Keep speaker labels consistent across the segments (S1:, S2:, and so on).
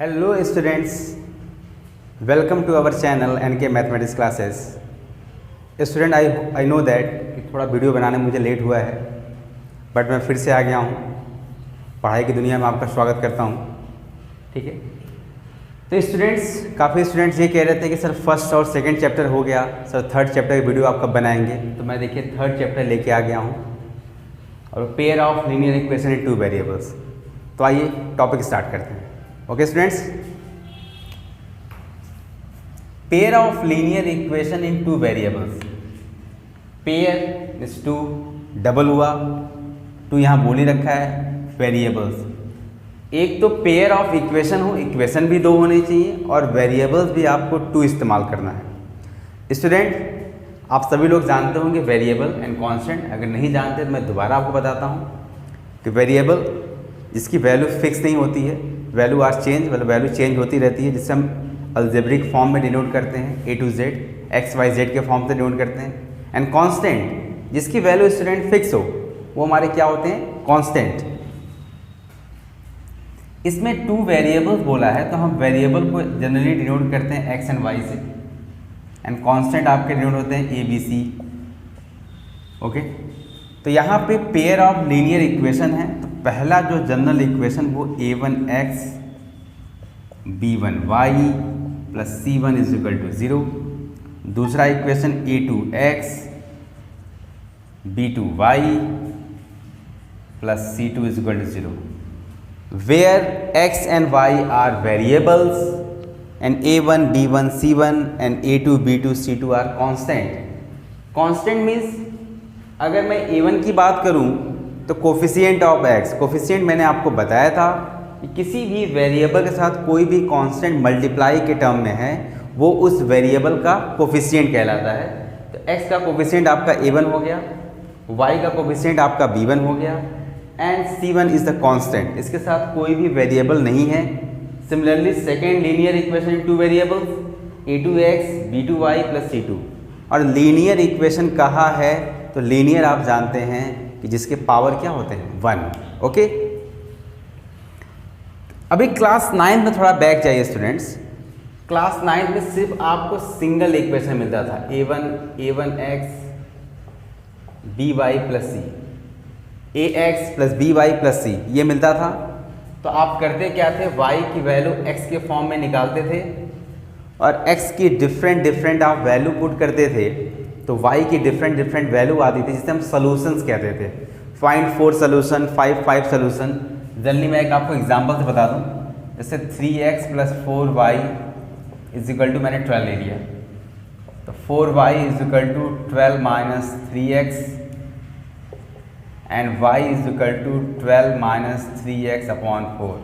S1: Hello students, welcome to our channel NK Mathematics Classes. Student, I know that कि थोड़ा video बनाने में मुझे लेट हुआ है, बट मैं फिर से आ गया हूँ। पढ़ाई की दुनिया में आपका स्वागत करता हूँ। ठीक है, तो स्टूडेंट्स, काफ़ी स्टूडेंट्स ये कह रहे थे कि सर फर्स्ट और सेकंड चैप्टर हो गया, सर थर्ड चैप्टर की वीडियो आप कब बनाएंगे। तो मैं देखिए थर्ड चैप्टर लेके आ गया हूँ और pair of linear equation in two variables. तो आइए टॉपिक स्टार्ट करते हैं। Okay students, pair of linear equation in two variables. Pair is two, double हुआ, टू यहाँ बोल ही रखा है, वेरिएबल्स। एक तो पेयर ऑफ इक्वेशन हो, इक्वेशन भी दो होने चाहिए और वेरिएबल्स भी आपको टू इस्तेमाल करना है। स्टूडेंट, आप सभी लोग जानते होंगे वेरिएबल एंड कांस्टेंट। अगर नहीं जानते तो मैं दोबारा आपको बताता हूँ कि वेरिएबल जिसकी वैल्यू फिक्स नहीं होती है, वैल्यू आर चेंज, मतलब वैल्यू चेंज होती रहती है, जिससे हम अलजेब्रिक फॉर्म में डिनोट करते हैं, A to Z, x y z के फॉर्म से डिनोट करते हैं। एंड कांस्टेंट जिसकी वैल्यू स्टूडेंट फिक्स हो, वो हमारे क्या होते हैं, कांस्टेंट। इसमें टू वेरिएबल्स बोला है तो हम वेरिएबल को जनरली डिनोट करते हैं एक्स एंड वाई से, एंड कांस्टेंट आपके डिनोट होते हैं ए बी सी। ओके, तो यहाँ पे पेयर ऑफ लीनियर इक्वेशन है, तो पहला जो जनरल इक्वेशन वो a1x b1y plus c1 is equal to 0। दूसरा equation a2x b2y plus c2 is equal to 0, where x and y are variables and a1 b1 c1 and a2 b2 c2 are constant. Constant means अगर मैं a1 की बात करूं तो coefficient of x, coefficient मैंने आपको बताया था कि किसी भी वेरिएबल के साथ कोई भी कांस्टेंट मल्टीप्लाई के टर्म में है वो उस वेरिएबल का कोफिशिएंट कहलाता है। तो x का कोफिशिएंट आपका a1 हो गया, y का कोफिशिएंट आपका b1 हो गया and c1 is the constant. इसके साथ कोई भी वेरिएबल नहीं है। Similarly second linear equation in two variables a2x b2y plus c2। और लीनियर इक्वेशन कहा है तो लीनियर आप जानते हैं कि जिसके पावर क्या होते हैं, 1। ओके, अभी क्लास 9 में थोड़ा बैक जाइए स्टूडेंट्स। क्लास 9 में सिर्फ आपको सिंगल इक्वेशन मिलता था, a1x by plus C, ax plus by plus C, ये मिलता था। तो आप करते क्या थे, y की वैल्यू x के फॉर्म में निकालते थे और x की डिफरेंट आप वैल्यू पुट करते थे, तो y की डिफरेंट वैल्यू आती थी, जिसे हम सॉल्यूशंस कहते थे। Find 4 solution, 5 solution. जनरली मैं एक आपको एग्जांपल से बता दूं, जैसे 3x plus 4y is equal to, मैंने 12 ले लिया, तो 4y is equal to 12 minus 3x and y is equal to 12 minus 3x upon 4।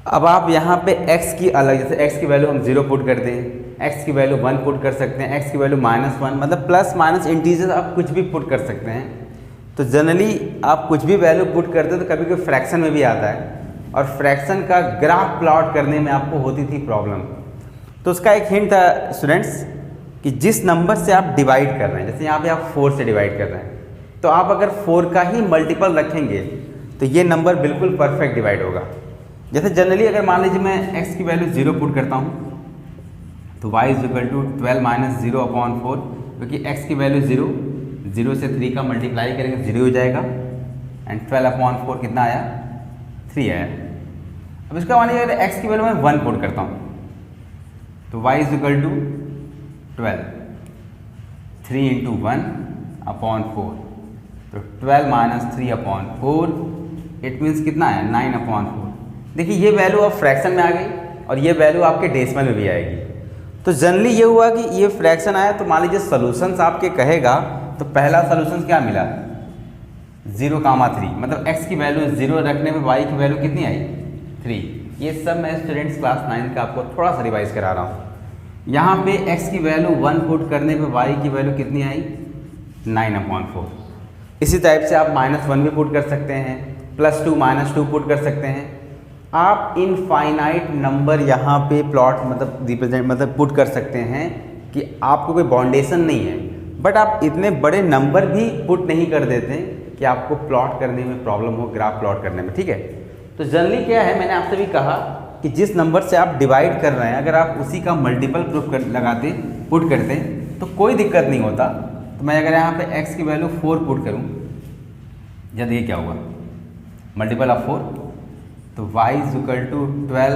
S1: अब आप यहाँ पे x की अलग, जैसे x की वैल्यू हम 0 पुट करते हैं, x की वैल्यू 1 पुट कर सकते हैं, x की वैल्यू -1, मतलब प्लस माइनस इंटीजर आप कुछ भी पुट कर सकते हैं। तो जनरली आप कुछ भी वैल्यू पुट करते हैं तो कभी कोई फ्रैक्शन में भी आता है, और फ्रैक्शन का ग्राफ प्लॉट करने में आपको होती थी प्रॉब्लम। तो उसका एक हिंट था स्टूडेंट्स कि जिस नंबर से आप डिवाइड कर रहे हैं, जैसे यहाँ पे आप 4 से डिवाइड कर रहे हैं, तो आप अगर 4 का ही मल्टीपल रखेंगे तो ये नंबर बिल्कुल परफेक्ट डिवाइड होगा। जैसे जनरली अगर मान लीजिए मैं x की वैल्यू 0 पुट करता हूँ, तो y is equal to 12 minus 0 upon 4, क्योंकि x की वैल्यू 0 से 3 का मल्टीप्लाई करेंगे 0 हो जाएगा, एंड 12 अपॉन 4 कितना आया, 3 आया। अब इसका मानिए अगर x की वैल्यू मैं 1 पुट करता हूँ, तो y is equal to 12, 3 into 1 upon 4, तो 12 माइनस 3 अपॉन 4, इट मीन्स कितना है, 9 अपॉन 4। देखिए ये वैल्यू अब फ्रैक्शन में आ गई और ये वैल्यू आपके डेसिमल में भी आएगी। तो जनरली ये हुआ कि ये फ्रैक्शन आया, तो मान लीजिए सॉल्यूशंस आपके कहेगा, तो पहला सॉल्यूशन क्या मिला, 0,3, मतलब x की वैल्यू 0 रखने में y की वैल्यू कितनी आई, 3। ये सब मैं स्टूडेंट्स क्लास 9 का आपको थोड़ा सा रिवाइज करा रहा हूँ। यहाँ पे x की वैल्यू 1 पुट करने पे y की वैल्यू कितनी आई, 9 अपॉन 4। इसी टाइप से आप -1 भी पुट कर सकते हैं, +2 -2 पुट कर सकते हैं। आप इनफाइनाइट नंबर यहाँ पे प्लॉट मतलब रिप्रेजेंट मतलब पुट कर सकते हैं कि आपको कोई बाउंडेशन नहीं है, बट आप इतने बड़े नंबर भी पुट नहीं कर देते कि आपको प्लॉट करने में प्रॉब्लम हो, ग्राफ प्लॉट करने में। ठीक है, तो जनरली क्या है, मैंने आपसे भी कहा कि जिस नंबर से आप डिवाइड कर रहे हैं अगर आप उसी का मल्टीपल प्रूफ लगाते पुट करते तो कोई दिक्कत नहीं होता। तो मैं अगर यहाँ पे x की वैल्यू 4 पुट करूँ, जब ये क्या हुआ मल्टीपल ऑफ 4, तो y is equal to 12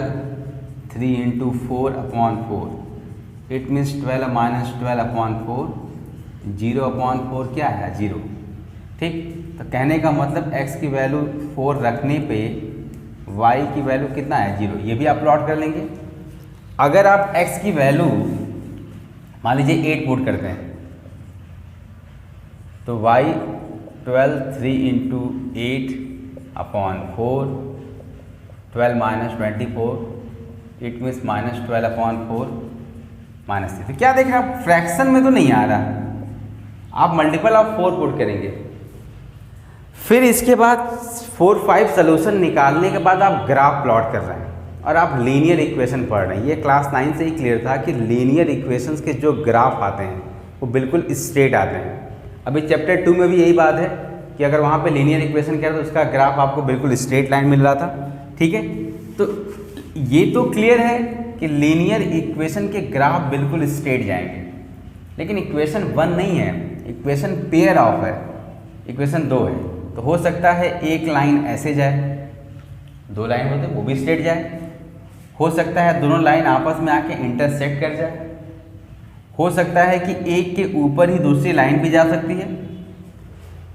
S1: 3 into 4 upon 4, it means 12 minus 12 upon 4, 0 upon 4 क्या है 0। ठीक, तो कहने का मतलब x की वैल्यू 4 रखने पे y की वैल्यू कितना है 0, ये भी आप प्लॉट कर लेंगे। अगर आप x की वैल्यू मान लीजिए 8 पुट करते हैं तो y 12 3 into 8 upon 4, 12 minus 24, it means minus 12 upon 4 minus 3। तो क्या देख रहे हैं आप, फ्रैक्शन में तो नहीं आ रहा, आप मल्टीपल ऑफ 4 पुट करेंगे। फिर इसके बाद 4 5 सोल्यूशन निकालने के बाद आप ग्राफ प्लॉट कर रहे हैं और आप लीनियर इक्वेशन पढ़ रहे हैं। ये क्लास 9 से ही क्लियर था कि लीनियर इक्वेशंस के जो ग्राफ आते हैं वो बिल्कुल स्ट्रेट आते हैं। अभी चैप्टर 2 में भी यही बात है कि अगर वहाँ पे लीनियर इक्वेशन किया तो उसका ग्राफ आपको बिल्कुल स्ट्रेट लाइन मिल रहा था। ठीक है, तो ये तो क्लियर है कि लीनियर इक्वेशन के ग्राफ बिल्कुल स्ट्रेट जाएंगे, लेकिन इक्वेशन 1 नहीं है, इक्वेशन पेयर ऑफ है, इक्वेशन 2 है। तो हो सकता है एक लाइन ऐसे जाए, 2 लाइन होते वो भी स्ट्रेट जाए, हो सकता है दोनों लाइन आपस में आके इंटरसेक्ट कर जाए, हो सकता है कि एक के ऊपर ही दूसरी लाइन भी जा सकती है।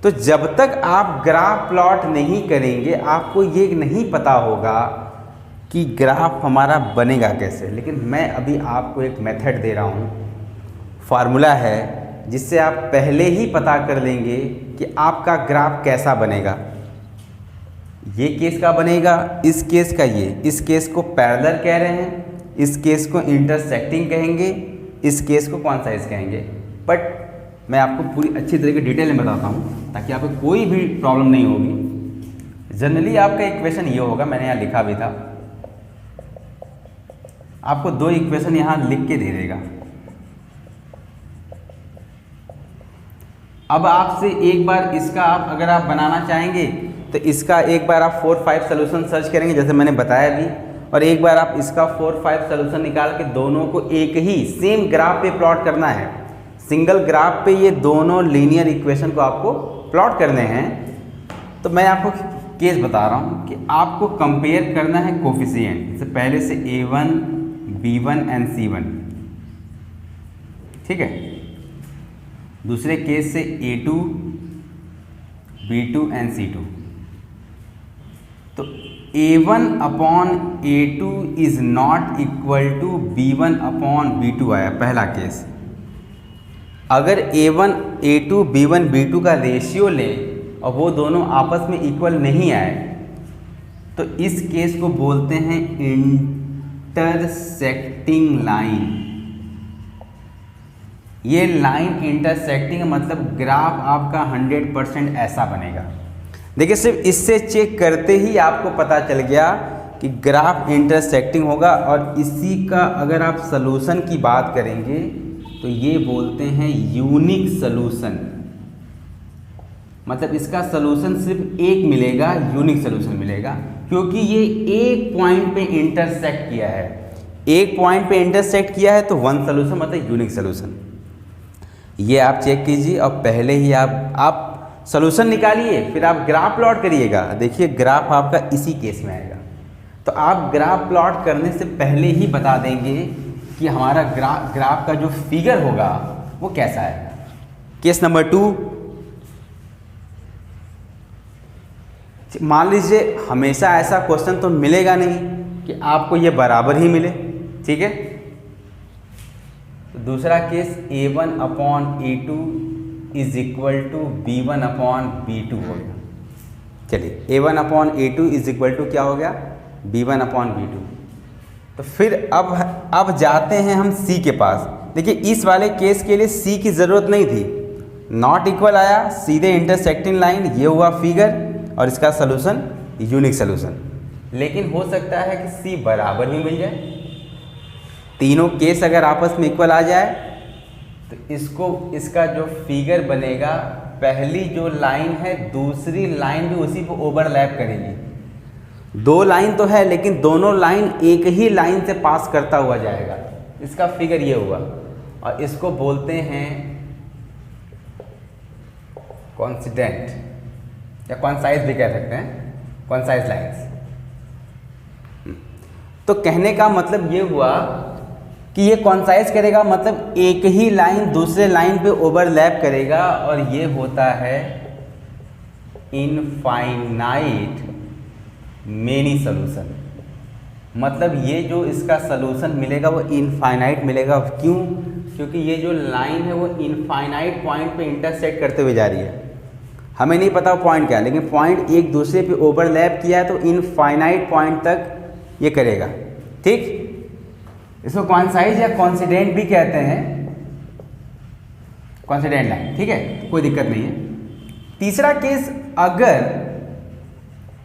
S1: तो जब तक आप ग्राफ प्लॉट नहीं करेंगे आपको ये नहीं पता होगा कि ग्राफ हमारा बनेगा कैसे। लेकिन मैं अभी आपको एक मेथड दे रहा हूँ, फार्मूला है जिससे आप पहले ही पता कर लेंगे कि आपका ग्राफ कैसा बनेगा। ये केस का बनेगा, इस केस का ये, इस केस को पैरेलल कह रहे हैं, इस केस को इंटरसेक्टिंग कहेंगे, इस केस को कौन सा इस कहेंगे। बट मैं आपको पूरी अच्छी तरीके डिटेल में बताता हूँ ताकि आपको कोई भी प्रॉब्लम नहीं होगी। जनरली आपका इक्वेशन ये होगा, मैंने यहाँ लिखा भी था, आपको 2 इक्वेशन यहाँ लिख के दे देगा। अब आपसे एक बार इसका आप अगर आप बनाना चाहेंगे तो इसका एक बार आप 4 5 सोल्यूशन सर्च करेंगे जैसे मैंने बताया भी, और एक बार आप इसका 4 5 सोल्यूशन निकाल के दोनों को एक ही सेम ग्राफ पे प्लॉट करना है। सिंगल ग्राफ पे ये दोनों लीनियर इक्वेशन को आपको प्लॉट करने हैं। तो मैं आपको केस बता रहा हूँ कि आपको कंपेयर करना है कोफिशिएंट, जैसे पहले से A1 B1 एंड C1। ठीक है, दूसरे केस से A2 B2 एंड C2। तो A1 upon A2 is not equal to B1 upon B2 आया पहला केस। अगर A1 A2 B1 B2 का रेशियो ले और वो दोनों आपस में इक्वल नहीं आए तो इस केस को बोलते हैं इंटरसेक्टिंग लाइन। ये लाइन इंटरसेक्टिंग मतलब ग्राफ आपका 100% ऐसा बनेगा। देखिए, सिर्फ इससे चेक करते ही आपको पता चल गया कि ग्राफ इंटरसेक्टिंग होगा। और इसी का अगर आप सलूशन की बात करेंगे तो ये बोलते हैं यूनिक सलूशन, मतलब इसका सलूशन सिर्फ एक मिलेगा, यूनिक सलूशन मिलेगा, क्योंकि ये एक पॉइंट पे इंटरसेक्ट किया है। एक पॉइंट पे इंटरसेक्ट किया है तो 1 सलूशन मतलब यूनिक सलूशन। ये आप चेक कीजिए और पहले ही आप सॉल्यूशन निकालिए, फिर आप ग्राफ प्लॉट करिएगा। देखिए ग्राफ आपका इसी केस में आएगा। तो आप ग्राफ प्लॉट करने से पहले ही बता देंगे कि हमारा ग्राफ का जो फिगर होगा वो कैसा है। केस नंबर 2, मान लीजिए हमेशा ऐसा क्वेश्चन तो मिलेगा नहीं कि आपको ये बराबर ही मिले। ठीक है, तो दूसरा case A1 upon A2 is equal to B1 upon B2 हो गया। चलिए A1 upon A2 is equal to क्या हो गया, B1 अपॉन B2। तो फिर अब जाते हैं हम C के पास। देखिए इस वाले केस के लिए C की ज़रूरत नहीं थी, नॉट इक्वल आया, सीधे इंटरसेक्टिंग लाइन, ये हुआ फिगर और इसका सलूशन यूनिक सलूशन। लेकिन हो सकता है कि C बराबर ही मिल जाए। तीनों केस अगर आपस में इक्वल आ जाए तो इसका जो फिगर बनेगा, पहली जो लाइन है दूसरी लाइन भी उसी को ओवरलैप करेगी। दो लाइन तो है लेकिन दोनों लाइन एक ही लाइन से पास करता हुआ जाएगा, इसका फिगर ये हुआ। और इसको बोलते हैं कॉन्सिडेंट या कॉन्साइज भी कह सकते हैं, कॉन्साइज लाइंस। तो कहने का मतलब ये हुआ कि ये कॉन्साइज करेगा, मतलब एक ही लाइन दूसरे लाइन पे ओवरलैप करेगा, और ये होता है इनफाइनाइट मेनी सॉल्यूशन। मतलब ये जो इसका सॉल्यूशन मिलेगा वो इनफाइनाइट मिलेगा। क्यों? क्योंकि ये जो लाइन है वो इनफाइनाइट पॉइंट पे इंटरसेक्ट करते हुए जा रही है। हमें नहीं पता वो पॉइंट क्या है, लेकिन पॉइंट एक दूसरे पे ओवरलैप किया है तो इनफाइनाइट पॉइंट तक ये करेगा। ठीक, इसको कॉन्साइज या कॉन्सिडेंट भी कहते हैं, कॉन्सिडेंट लाइन। ठीक है, कोई दिक्कत नहीं है। तीसरा केस, अगर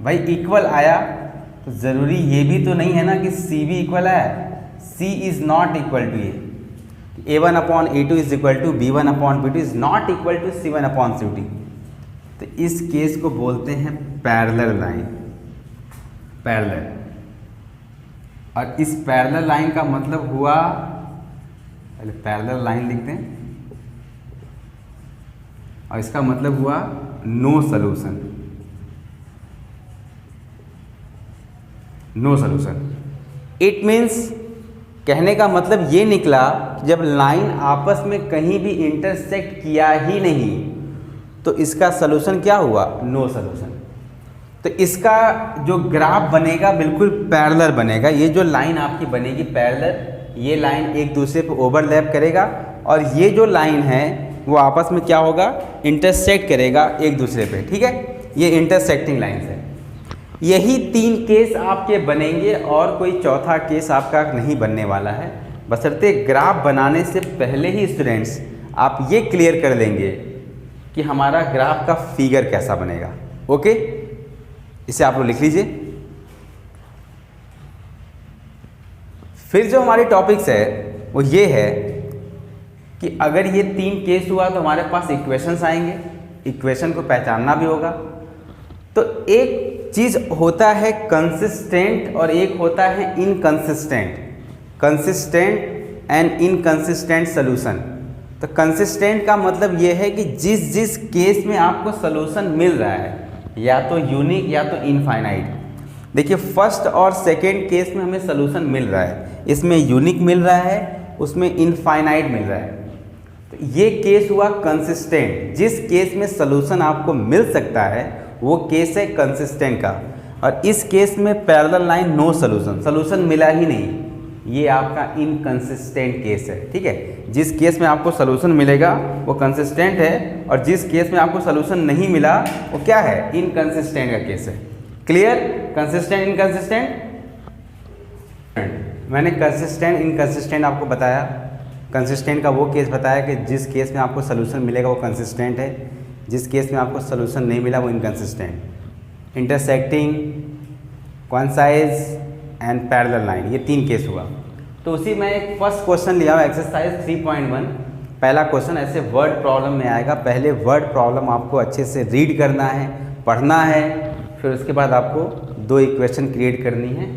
S1: भाई इक्वल आया तो ज़रूरी ये भी तो नहीं है ना कि सी भी इक्वल आया, C is not equal to A1 upon A2 is equal to B1 upon B2 is not equal to C1 upon C2। तो इस केस को बोलते हैं पैरेलल लाइन, पैरेलल। और इस पैरेलल लाइन का मतलब हुआ, पहले पैरेलल लाइन लिखते हैं, और इसका मतलब हुआ no solution, no solution. It means, कहने का मतलब ये निकला कि जब लाइन आपस में कहीं भी इंटरसेक्ट किया ही नहीं तो इसका सॉल्यूशन क्या हुआ? No solution. तो इसका जो ग्राफ बनेगा बिल्कुल पैरेलल बनेगा। ये जो लाइन आपकी बनेगी पैरेलल, ये लाइन एक दूसरे पे ओवरलैप करेगा, और ये जो लाइन है वो आपस में क्या होगा? इंटरसेक्ट करेगा एक दूसरे पे। ठीक है, ये इंटरसेक्टिंग लाइन है। यही तीन केस आपके बनेंगे और कोई चौथा केस आपका नहीं बनने वाला है। बशर्ते ग्राफ बनाने से पहले ही स्टूडेंट्स आप ये क्लियर कर लेंगे कि हमारा ग्राफ का फिगर कैसा बनेगा। ओके, इसे आप लोग लिख लीजिए। फिर जो हमारी टॉपिक्स है वो ये है कि अगर ये तीन केस हुआ तो हमारे पास इक्वेशंस आएंगे, इक्वेशन को पहचानना भी होगा। तो एक चीज़ होता है कंसिस्टेंट और एक होता है inconsistent, consistent and inconsistent solution. तो कंसिस्टेंट का मतलब ये है कि जिस जिस केस में आपको सॉल्यूशन मिल रहा है, या तो यूनिक या तो इनफाइनाइट। देखिए, फर्स्ट और सेकेंड केस में हमें सॉल्यूशन मिल रहा है, इसमें यूनिक मिल रहा है, उसमें इनफाइनाइट मिल रहा है। तो ये केस हुआ कंसिस्टेंट। जिस केस में सॉल्यूशन आपको मिल सकता है वो केस है कंसिस्टेंट का। और इस केस में parallel line no solution, solution मिला ही नहीं, ये आपका इनकंसिस्टेंट केस है। ठीक है, जिस केस में आपको सॉल्यूशन मिलेगा वो कंसिस्टेंट है, और जिस केस में आपको सॉल्यूशन नहीं मिला वो क्या है? इनकंसिस्टेंट का केस है। क्लियर? कंसिस्टेंट इनकंसिस्टेंट, मैंने कंसिस्टेंट इनकंसिस्टेंट आपको बताया। कंसिस्टेंट का वो केस बताया कि जिस केस में आपको सॉल्यूशन मिलेगा वो कंसिस्टेंट है, जिस केस में आपको सॉल्यूशन नहीं मिला वो inconsistent. Intersecting, concise and parallel line, ये तीन केस हुआ। तो उसी में एक फर्स्ट क्वेश्चन लिया हुआ एक्सरसाइज 3.1। पहला क्वेश्चन ऐसे वर्ड प्रॉब्लम में आएगा। पहले वर्ड प्रॉब्लम आपको अच्छे से रीड करना है, पढ़ना है, फिर उसके बाद आपको दो इक्वेशन क्रिएट करनी है।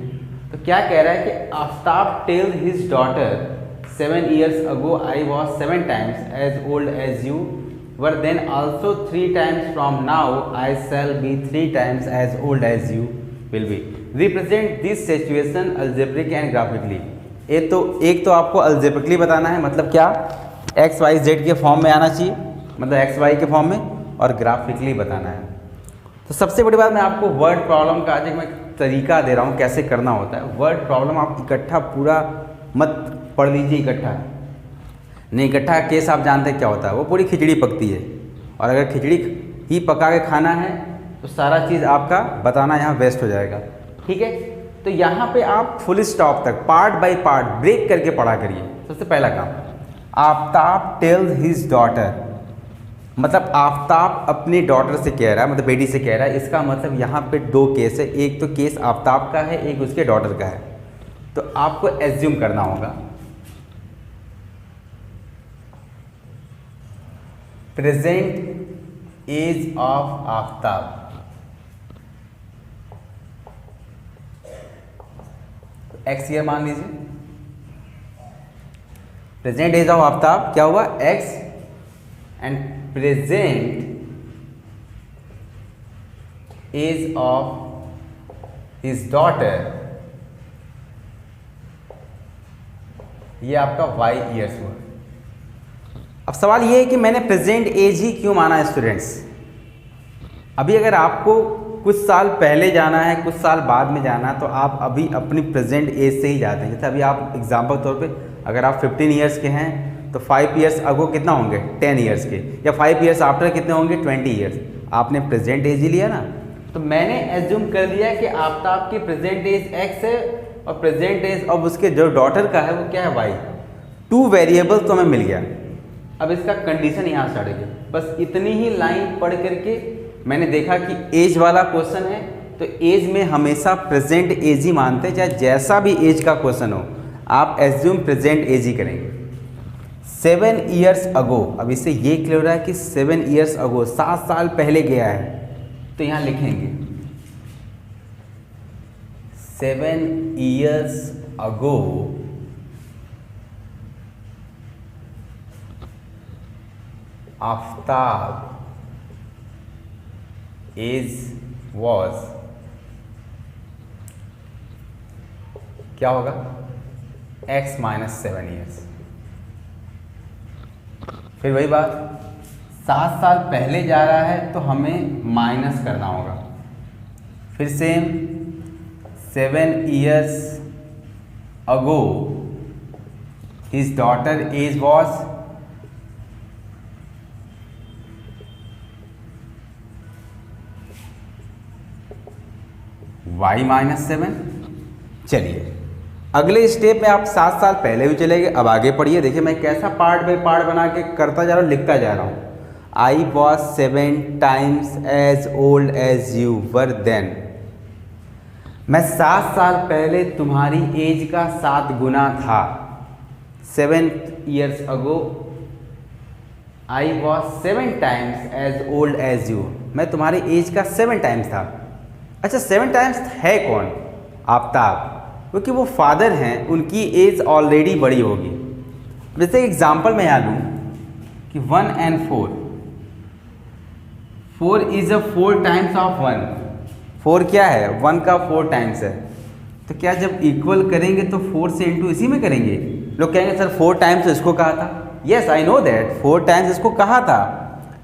S1: तो क्या कह रहा है कि Aftab tales his daughter 7 years ago I was 7 times as old as you were then also 3 times from now I shall be 3 times as old as you will be. Represent this situation algebraic and graphically. एक तो आपको algebraically बताना है, मतलब क्या? x y z के form में आना चाहिए, मतलब x y के फॉर्म में, और ग्राफिकली बताना है। तो सबसे बड़ी बात, मैं आपको वर्ड प्रॉब्लम का आज एक तरीका दे रहा हूँ कैसे करना होता है। वर्ड प्रॉब्लम आप इकट्ठा पूरा मत पढ़ लीजिए इकट्ठा, नहीं इकट्ठा केस आप जानते हैं क्या होता है, वो पूरी खिचड़ी पकती है। और अगर खिचड़ी ही पका के खाना है तो सारा चीज़ आपका बताना यहाँ वेस्ट हो जाएगा। ठीक है, तो यहाँ पे आप फुल स्टॉप तक पार्ट बाय पार्ट ब्रेक करके पढ़ा करिए। सबसे पहला काम, आफ्ताब टेल्स हिज डॉटर, मतलब आफ्ताब अपनी डॉटर से कह रहा है, मतलब बेटी से कह रहा है। इसका मतलब यहाँ पे दो केस है, एक तो केस आफ्ताब का है, एक उसके डॉटर का है। तो आपको एज्यूम करना होगा present age of Aftab, x year मान लीजिए, प्रेजेंट एज ऑफ आफ्ताब क्या हुआ x, and present age of his daughter, ये आपका y ईयर्स हुआ। अब सवाल ये है कि मैंने प्रेजेंट एज ही क्यों माना स्टूडेंट्स। अभी अगर आपको कुछ साल पहले जाना है, कुछ साल बाद में जाना है, तो आप अभी अपनी प्रेजेंट एज से ही जाते हैं। जैसे अभी आप एग्जांपल तौर पे अगर आप 15 ईयर्स के हैं तो 5 ईयर्स अगो कितना होंगे 10 ईयर्स के, या 5 ईयर्स आफ्टर कितने होंगे 20 ईयर्स। आपने प्रेजेंट एज ही लिया ना, तो मैंने एज्यूम कर दिया कि आफ्ताब की प्रेजेंट एज x है और प्रेजेंट एज अब उसके जो डॉटर का है वो क्या है y। 2 वेरिएबल तो हमें मिल गया। अब इसका कंडीशन यहाँ स्टार्ट है, बस इतनी ही लाइन पढ़ करके मैंने देखा कि एज वाला क्वेश्चन है तो एज में हमेशा प्रेजेंट एज ही मानते हैं, चाहे जैसा भी एज का क्वेश्चन हो आप एज्यूम प्रेजेंट एज ही करेंगे। 7 ईयर्स अगो, अब इससे ये क्लियर हो रहा है कि 7 ईयर्स अगो 7 साल पहले गया है, तो यहाँ लिखेंगे 7 years ago Aftab age was, क्या होगा x माइनस 7 ईयर्स। फिर वही बात, 7 साल पहले जा रहा है तो हमें माइनस करना होगा। फिर same 7 years ago his daughter age was, y minus 7। चलिए अगले स्टेप में आप 7 साल पहले भी चले गए, अब आगे पढ़िए। देखिए मैं कैसा पार्ट बाय पार्ट बना के करता जा रहा हूँ, लिखता जा रहा हूँ। I was 7 times as old as you were then. मैं 7 साल पहले तुम्हारी एज का 7 गुना था। 7 years ago I was 7 times as old as you, मैं तुम्हारी एज का 7 टाइम्स था। अच्छा 7 टाइम्स है कौन? आफ्ताब, क्योंकि वो फादर हैं, उनकी एज ऑलरेडी बड़ी होगी। जैसे एग्जांपल मैं यहाँ लूँ कि 1 and 4, 4 is a 4 times of 1। 4 क्या है? 1 का 4 टाइम्स है। तो क्या जब इक्वल करेंगे तो 4 से इंटू इसी में करेंगे? लोग कहेंगे सर 4 टाइम्स इसको कहा था। Yes I know that 4 times इसको कहा था,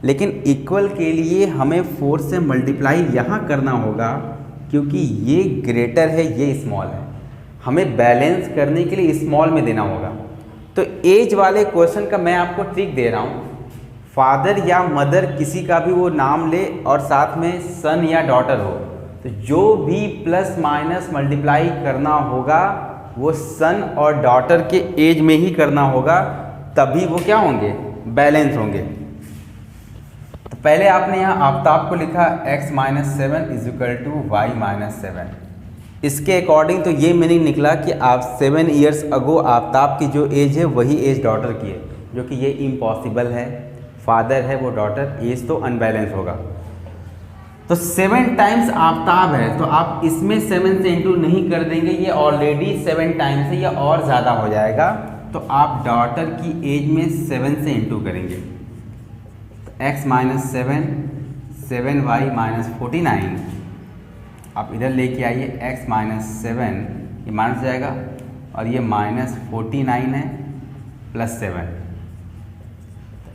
S1: लेकिन इक्वल के लिए हमें 4 से मल्टीप्लाई यहाँ करना होगा, क्योंकि ये ग्रेटर है ये स्मॉल है। हमें बैलेंस करने के लिए स्मॉल में देना होगा। तो एज वाले क्वेश्चन का मैं आपको ट्रिक दे रहा हूँ, फादर या मदर किसी का भी वो नाम ले और साथ में सन या डॉटर हो, तो जो भी प्लस माइनस मल्टीप्लाई करना होगा वो सन और डॉटर के एज में ही करना होगा, तभी वो क्या होंगे? बैलेंस होंगे। तो पहले आपने यहाँ आफ्ताब को लिखा x minus 7 is equal to y minus 7। इसके अकॉर्डिंग तो ये मीनिंग निकला कि आप 7 ईयर्स अगो आफ्ताब की जो एज है वही एज डॉटर की है, जो कि ये इम्पॉसिबल है। फादर है वो डॉटर, एज तो अनबैलेंस होगा। तो 7 टाइम्स आफ्ताब है, तो आप इसमें 7 से इंटू नहीं कर देंगे, ये ऑलरेडी 7 टाइम्स है, या और ज़्यादा हो जाएगा। तो आप डॉटर की एज में 7 से इंटू करेंगे। तो x माइनस 7, 7y माइनस 49, आप इधर लेके आइए x माइनस 7, ये माइनस जाएगा और ये माइनस 49 है प्लस 7,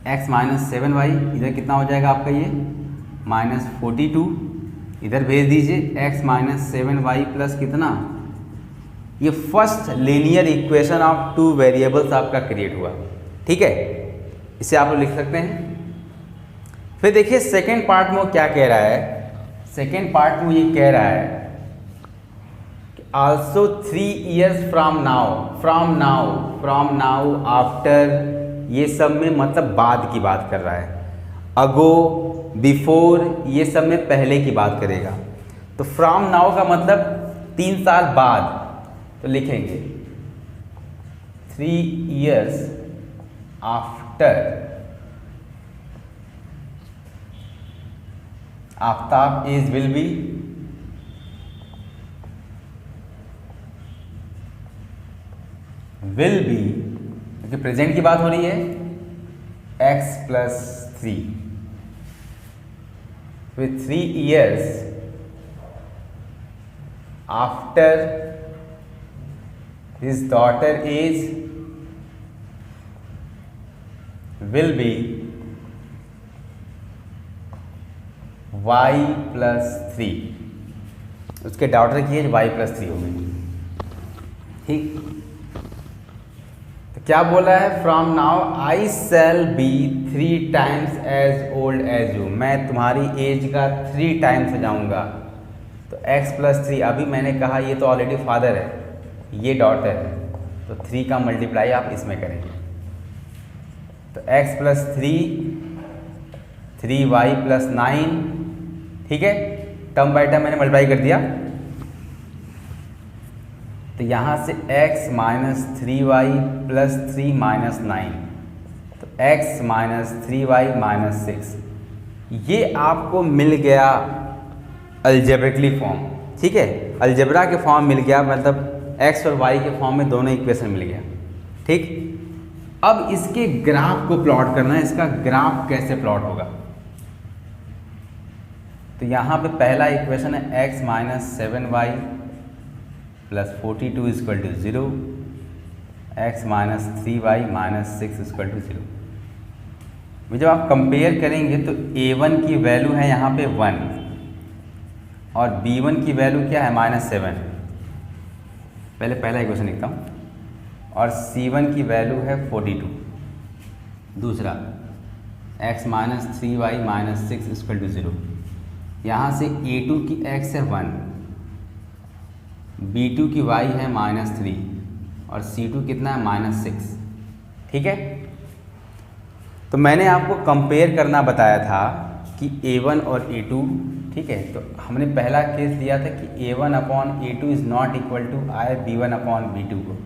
S1: x माइनस 7y इधर कितना हो जाएगा आपका? ये माइनस 42, इधर भेज दीजिए x माइनस 7y प्लस कितना? ये first linear equation of 2 variables आपका क्रिएट हुआ। ठीक है, इसे आप लोग लिख सकते हैं। फिर देखिए सेकेंड पार्ट में वो क्या कह रहा है। सेकेंड पार्ट में ये कह रहा है कि also 3 years from now after, ये सब में मतलब बाद की बात कर रहा है। अगो, बिफोर, ये सब में पहले की बात करेगा। तो फ्रॉम नाउ का मतलब 3 साल बाद, तो लिखेंगे 3 years after Aftab age will be will be, क्योंकि प्रेजेंट की बात हो रही है, x plus 3 with 3 years after his daughter age will be y plus 3, उसके डॉटर की एज y प्लस 3 होगी। ठीक, तो क्या बोला है, from now I shall be 3 times as old as you, मैं तुम्हारी एज का 3 टाइम्स हो जाऊंगा। तो x प्लस 3, अभी मैंने कहा ये तो ऑलरेडी फादर है, ये डॉटर है, तो 3 का मल्टीप्लाई आप इसमें करेंगे। तो x प्लस 3y प्लस 9, ठीक है, टर्म बाई टर्म मैंने मल्टीप्लाई कर दिया। तो यहाँ से x minus 3y plus 3 minus 9, तो x माइनस 3y माइनस 6, ये आपको मिल गया अलजेब्रिकली फॉर्म। ठीक है, अलजेब्रा के फॉर्म मिल गया, मतलब x और y के फॉर्म में दोनों इक्वेशन मिल गया। ठीक, अब इसके ग्राफ को प्लॉट करना है, इसका ग्राफ कैसे प्लॉट होगा। तो यहाँ पे पहला इक्वेशन है x minus 7y plus 42 equal to 0, x minus 3y minus 6 equal to 0। जब आप कंपेयर करेंगे तो a1 की वैल्यू है यहाँ पे 1 और b1 की वैल्यू क्या है -7। पहले पहला इक्वेशन लिखता हूँ, और c1 की वैल्यू है 42। दूसरा x minus 3y minus 6 equal to 0। यहाँ से a2 की x है 1, b2 की y है -3 और c2 कितना है -6। ठीक है, तो मैंने आपको कंपेयर करना बताया था कि a1 और a2। ठीक है, तो हमने पहला केस लिया था कि a1 upon a2 is not equal to आए b1 अपॉन b2 को।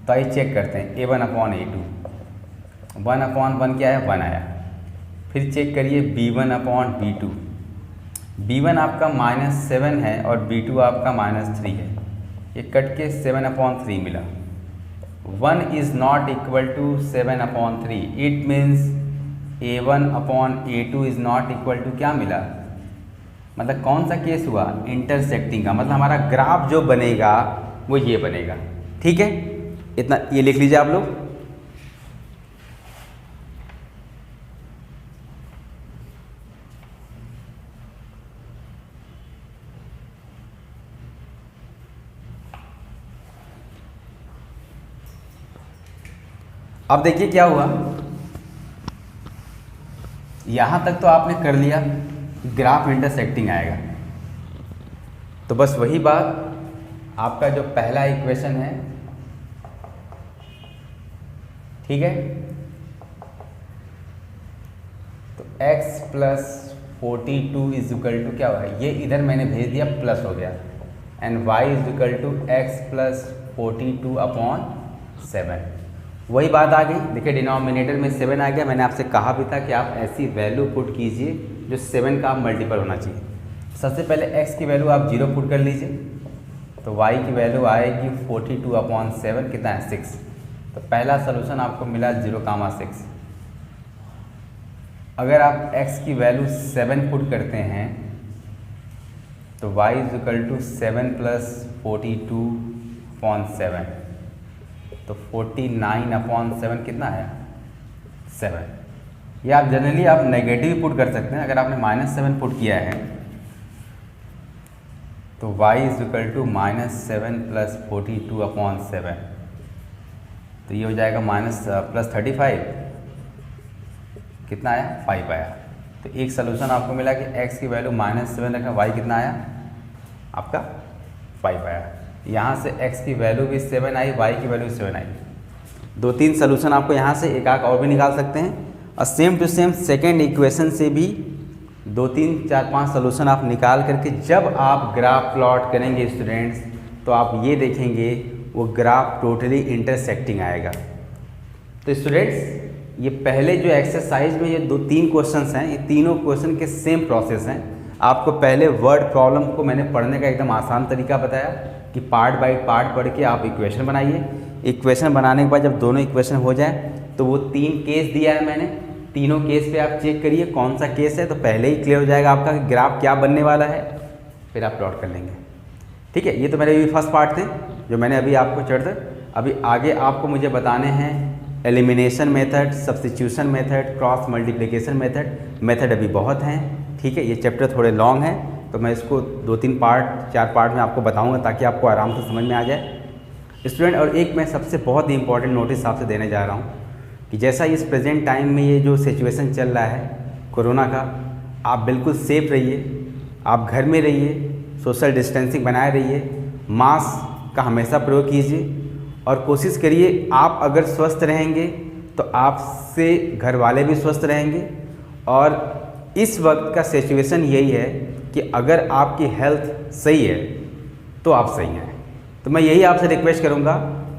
S1: तो आइए चेक करते हैं, a1 अपॉन a2, 1 अपॉन 1 क्या है, 1 आया। फिर चेक करिए b1 अपॉन b2, b1 आपका -7 है और b2 आपका -3 है, ये कट के 7 अपॉन 3 मिला। 1 is not equal to 7 upon 3, it means a1 upon a2 is not equal to क्या मिला, मतलब कौन सा केस हुआ, इंटरसेक्टिंग का, मतलब हमारा ग्राफ जो बनेगा वो ये बनेगा। ठीक है, इतना ये लिख लीजिए आप लोग। अब देखिए क्या हुआ, यहाँ तक तो आपने कर लिया, ग्राफ इंटरसेक्टिंग आएगा। तो बस वही बात, आपका जो पहला इक्वेशन है, ठीक है, तो x plus 42 is equal to क्या हुआ, ये इधर मैंने भेज दिया प्लस हो गया, and y is equal to x plus 42 upon 7। वही बात आ गई, देखिए डिनोमिनेटर में 7 आ गया। मैंने आपसे कहा भी था कि आप ऐसी वैल्यू पुट कीजिए जो 7 का आप मल्टीपल होना चाहिए। सबसे पहले x की वैल्यू आप 0 पुट कर लीजिए, तो y की वैल्यू आएगी 42 अपॉन 7, कितना है 6। तो पहला सोल्यूशन आपको मिला 0,6। अगर आप x की वैल्यू 7 पुट करते हैं तो y is equal to 7 plus 42 upon 7, तो 49 अपॉन 7 कितना आया, 7। या आप जनरली आप नेगेटिव पुट कर सकते हैं। अगर आपने -7 पुट किया है तो y is equal to -7 plus 42 upon 7, तो ये हो जाएगा प्लस 35, कितना आया, 5 आया। तो एक सोल्यूशन आपको मिला कि x की वैल्यू -7 रखा, y कितना आया आपका 5 आया। यहाँ से x की वैल्यू भी 7 आई, y की वैल्यू 7 आई। 2-3 सोल्यूशन आपको यहाँ से एक आध और भी निकाल सकते हैं, और same to same second equation से भी 2-3-4-5 सोल्यूशन आप निकाल करके जब आप ग्राफ प्लॉट करेंगे स्टूडेंट्स, तो आप ये देखेंगे वो ग्राफ टोटली इंटरसेक्टिंग आएगा। तो स्टूडेंट्स ये पहले जो एक्सरसाइज में ये 2-3 क्वेश्चंस हैं, ये तीनों क्वेश्चन के सेम प्रोसेस हैं। आपको पहले वर्ड प्रॉब्लम को मैंने पढ़ने का एकदम आसान तरीका बताया, कि पार्ट बाय पार्ट पढ़ के आप इक्वेशन बनाइए। इक्वेशन बनाने के बाद जब दोनों इक्वेशन हो जाए तो वो 3 केस दिया है मैंने, तीनों केस पे आप चेक करिए कौन सा केस है, तो पहले ही क्लियर हो जाएगा आपका कि ग्राफ क्या बनने वाला है, फिर आप प्लॉट कर लेंगे। ठीक है, ये तो मेरे अभी फर्स्ट पार्ट थे जो मैंने अभी आपको चढ़। अभी आगे आपको मुझे बताने हैं elimination method, substitution method, cross multiplication method अभी बहुत हैं। ठीक है, ये चैप्टर थोड़े लॉन्ग हैं तो मैं इसको 2-3 पार्ट 4 पार्ट में आपको बताऊंगा ताकि आपको आराम से समझ में आ जाए स्टूडेंट। और एक मैं सबसे बहुत ही इंपॉर्टेंट नोटिस आपसे देने जा रहा हूँ कि जैसा इस प्रेजेंट टाइम में ये जो सिचुएशन चल रहा है कोरोना का, आप बिल्कुल सेफ रहिए, आप घर में रहिए, सोशल डिस्टेंसिंग बनाए रहिए, मास्क का हमेशा प्रयोग कीजिए और कोशिश करिए आप अगर स्वस्थ रहेंगे तो आपसे घर वाले भी स्वस्थ रहेंगे। और इस वक्त का सिचुएशन यही है कि अगर आपकी हेल्थ सही है तो आप सही हैं। तो मैं यही आपसे रिक्वेस्ट करूंगा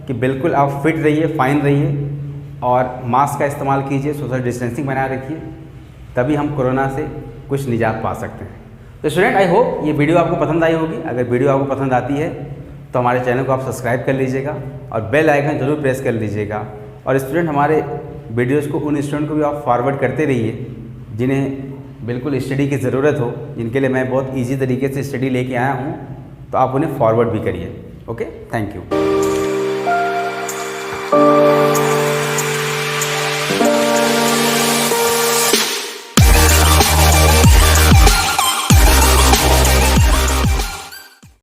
S1: कि बिल्कुल आप फिट रहिए, फाइन रहिए और मास्क का इस्तेमाल कीजिए, सोशल डिस्टेंसिंग बनाए रखिए, तभी हम कोरोना से कुछ निजात पा सकते हैं। तो स्टूडेंट आई होप ये वीडियो आपको पसंद आई होगी। अगर वीडियो आपको पसंद आती है तो हमारे चैनल को आप सब्सक्राइब कर लीजिएगा और बेल आइकन जरूर प्रेस कर लीजिएगा। और स्टूडेंट हमारे वीडियोज़ को उन स्टूडेंट को भी आप फॉरवर्ड करते रहिए जिन्हें बिल्कुल स्टडी की ज़रूरत हो, जिनके लिए मैं बहुत ईजी तरीके से स्टडी लेके आया हूँ, तो आप उन्हें फॉरवर्ड भी करिए। Okay, thank you.